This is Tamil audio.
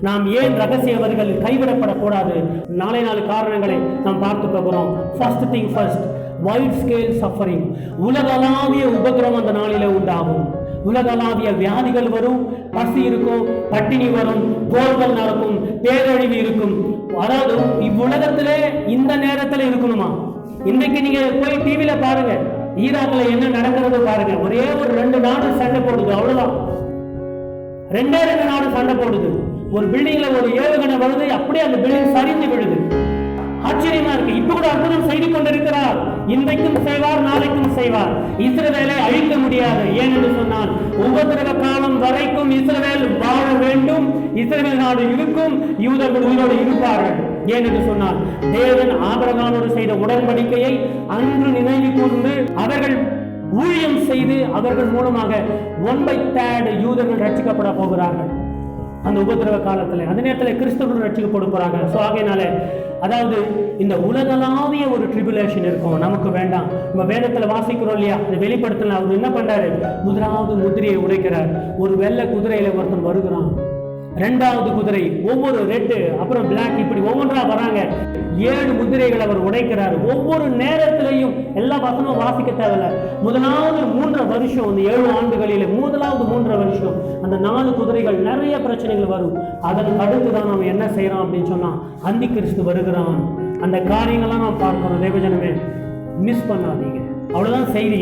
நாம் ஏன் ரகசியவர்கள் கைவிடப்படக்கூடாது? நாளை காரணங்களை நாம் பார்த்து போகிறோம். First thing first, wide scale suffering. உலகளாவிய உபத்திரவம் அந்த நாளில உண்டாகும். உலகளாவிய வியாதிகள் வரும், பசி இருக்கும், பட்டினி வரும், போர்கள் நடக்கும், பேரழிவு இருக்கும். அதாவது இவ்வுலகத்திலே இந்த நேரத்தில் இருக்கணுமா? இன்றைக்கு நீங்க போய் டிவியில பாருங்க, ஈராக்ல என்ன நடக்கிறது பாருங்க. ஒரே ஒரு 2 நாடு சண்டை போடுது, அவ்வளவுதான். 2 நாடு சண்டை போடுது. ஒரு பில்டிங்ல ஒரு ஏவுகணை வருது, அப்படியே அந்த பில்டிங் சரிந்து விழுது. ஆச்சரியமா இருக்கு. இப்ப கூட அற்புதம் செய்து கொண்டிருக்கிறார். இன்றைக்கும் செய்வார், நாளைக்கும் செய்வார். இஸ்ரவேலை அழிக்க முடியாது. ஏனென்று சொன்னால் உபத்திரவ காலம் வரைக்கும் இஸ்ரவேல் வாழ வேண்டும். இஸ்ரவேல் நாடு இருக்கும், யூதர்கள் உயிரோடு இருப்பார்கள். ஏனென்று சொன்னால் தேவன் ஆபிரகாமோடு செய்த உடன்படிக்கையை அன்று நினைவு கூர்ந்து அவர்கள் ஊழியம் செய்து அவர்கள் மூலமாக 1/3 யூதர்கள் ரட்சிக்கப்பட போகிறார்கள் அந்த உபத்திரவ காலத்துல. அந்த நேரத்தில் கிறிஸ்தவர்கள் ரட்சிக்கப்பட போறாங்க. ஸோ ஆகையினால அதாவது இந்த உலகளாவிய ஒரு ட்ரிபுலேஷன் இருக்கும், நமக்கு வேண்டாம். நம்ம வேதத்துல வாசிக்கிறோம் இல்லையா, இந்த வெளிப்படுத்தல அவர் என்ன பண்றாரு? முதலாவது முதிரையை உடைக்கிறார். ஒரு வெள்ளை குதிரையில ஒருத்தன் வருகிறான். 2வது குதிரை, ஒவ்வொரு ரெட்டு, அப்புறம் பிளாக், இப்படி ஒவ்வொன்றா வராங்க. 7 முதிரைகள் அவர் உடைக்கிறார். ஒவ்வொரு நேரத்திலையும் எல்லா வசனமும் வாசிக்க தேவையில்ல. முதலாவது 3 வருஷம், அந்த 7 ஆண்டுகளில் முதலாவது 3 வருஷம் அந்த 4 குதிரைகள் நிறைய பிரச்சனைகள் வரும். அதற்கு அடுத்துதான் நம்ம என்ன செய்யறோம் அப்படின்னு சொன்னா, அந்தி கிறிஸ்து வருகிறான். அந்த காரியங்கள்லாம் நாம் பார்க்கிறோம். தேவஜனமே, மிஸ் பண்ணாதீங்க. அவ்வளவுதான் செய்தி.